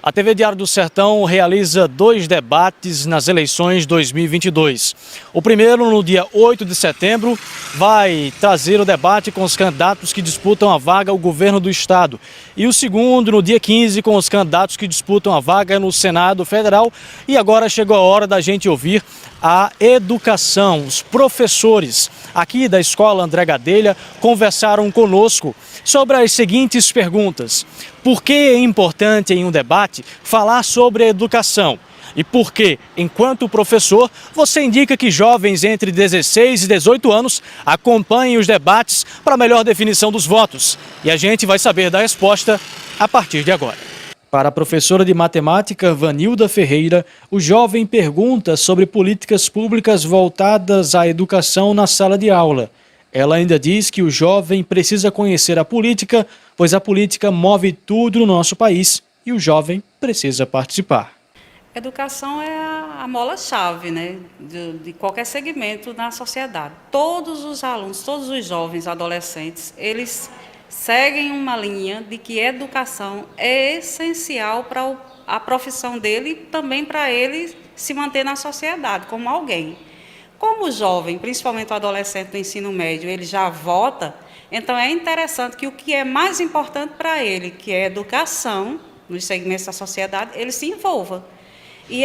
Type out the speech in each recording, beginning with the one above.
A TV Diário do Sertão realiza 2 debates nas eleições 2022. O primeiro, no dia 8 de setembro, vai trazer o debate com os candidatos que disputam a vaga ao governo do estado. E o segundo, no dia 15, com os candidatos que disputam a vaga no Senado Federal. E agora chegou a hora da gente ouvir a educação. Os professores aqui da Escola André Gadelha conversaram conosco sobre as seguintes perguntas. Por que é importante em um debate falar sobre a educação? E por que, enquanto professor, você indica que jovens entre 16 e 18 anos acompanhem os debates para melhor definição dos votos? E a gente vai saber da resposta a partir de agora. Para a professora de matemática Vanilda Ferreira, o jovem pergunta sobre políticas públicas voltadas à educação na sala de aula. Ela ainda diz que o jovem precisa conhecer a política, pois a política move tudo no nosso país e o jovem precisa participar. Educação é a mola-chave, né, de qualquer segmento na sociedade. Todos os alunos, todos os jovens, adolescentes, eles seguem uma linha de que educação é essencial para a profissão dele e também para ele se manter na sociedade como alguém. Como o jovem, principalmente o adolescente do ensino médio, ele já vota, então é interessante que o que é mais importante para ele, que é educação, nos segmentos da sociedade, ele se envolva. E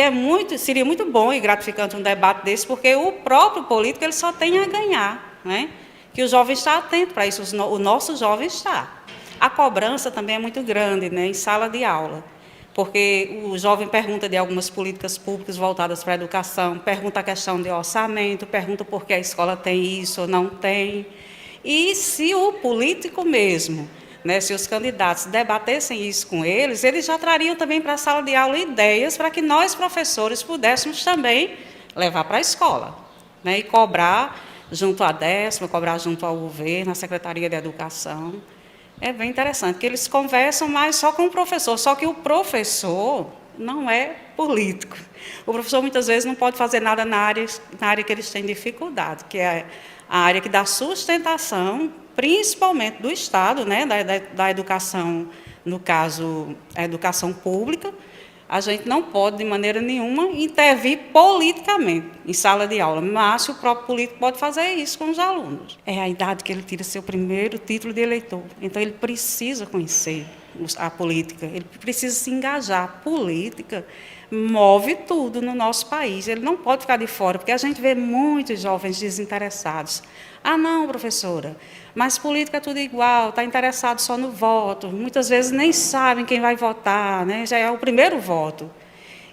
seria muito bom e gratificante um debate desse, porque o próprio político ele só tem a ganhar, né? Que o jovem está atento para isso, o nosso jovem está. A cobrança também é muito grande, né, em sala de aula, porque o jovem pergunta de algumas políticas públicas voltadas para a educação, pergunta a questão de orçamento, pergunta por que a escola tem isso ou não tem. E se o político mesmo, né, se os candidatos debatessem isso com eles já trariam também para a sala de aula ideias para que nós, professores, pudéssemos também levar para a escola, né, e cobrar junto à décima, cobrar junto ao governo, à Secretaria de Educação. É bem interessante, que eles conversam mais só com o professor, só que o professor não é político. O professor, muitas vezes, não pode fazer nada na área que eles têm dificuldade, que é a área que dá sustentação, principalmente do Estado, né, da educação, no caso, a educação pública. A gente não pode, de maneira nenhuma, intervir politicamente em sala de aula, mas o próprio político pode fazer isso com os alunos. É a idade que ele tira seu primeiro título de eleitor, então ele precisa conhecer a política, ele precisa se engajar. A política move tudo no nosso país, ele não pode ficar de fora, porque a gente vê muitos jovens desinteressados. Ah, não, professora, mas política é tudo igual, está interessado só no voto, muitas vezes nem sabem quem vai votar, né? Já é o primeiro voto.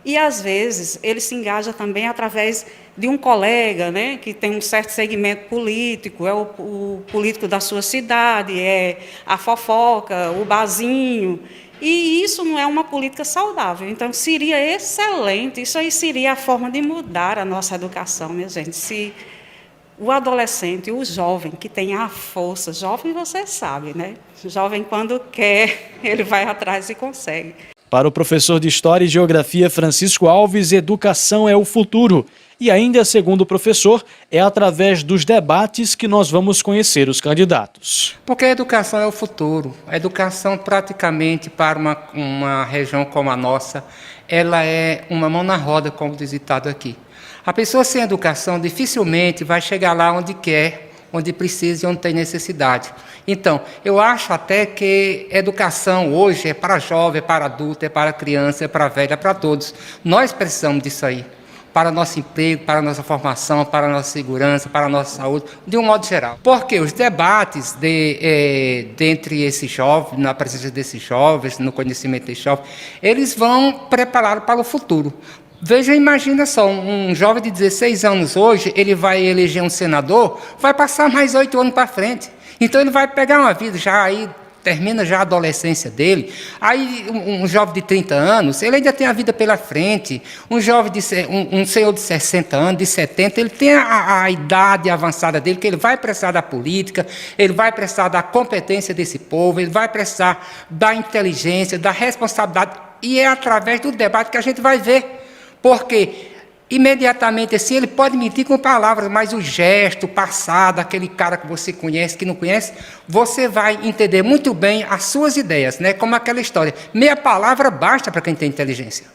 E, às vezes, ele se engaja também através de um colega, né, que tem um certo segmento político, é o político da sua cidade, é a fofoca, o barzinho. E isso não é uma política saudável. Então, seria excelente, isso aí seria a forma de mudar a nossa educação, minha gente. Se o adolescente, o jovem, que tem a força, jovem você sabe, né? Jovem, quando quer, ele vai atrás e consegue. Para o professor de História e Geografia Francisco Alves, educação é o futuro. E ainda, segundo o professor, é através dos debates que nós vamos conhecer os candidatos. Porque a educação é o futuro. A educação, praticamente, para uma região como a nossa, ela é uma mão na roda, como diz o ditado aqui. A pessoa sem educação dificilmente vai chegar lá onde quer, onde precisa e onde tem necessidade. Então, eu acho até que educação hoje é para jovem, é para adulto, é para criança, é para velho, é para todos. Nós precisamos disso aí, para nosso emprego, para nossa formação, para nossa segurança, para nossa saúde, de um modo geral. Porque os debates dentre esses jovens, na presença desses jovens, no conhecimento desses jovens, eles vão preparar para o futuro. Veja, imagina só, um jovem de 16 anos hoje, ele vai eleger um senador, vai passar mais 8 anos para frente. Então ele vai pegar uma vida, já aí termina já a adolescência dele. Aí um jovem de 30 anos, ele ainda tem a vida pela frente. Um jovem, um senhor de 60 anos, de 70, ele tem a idade avançada dele, que ele vai precisar da política, ele vai precisar da competência desse povo, ele vai precisar da inteligência, da responsabilidade. E é através do debate que a gente vai ver. Porque imediatamente assim, ele pode mentir com palavras, mas o gesto, o passado, aquele cara que você conhece, que não conhece, você vai entender muito bem as suas ideias, né? Como aquela história. Meia palavra basta para quem tem inteligência.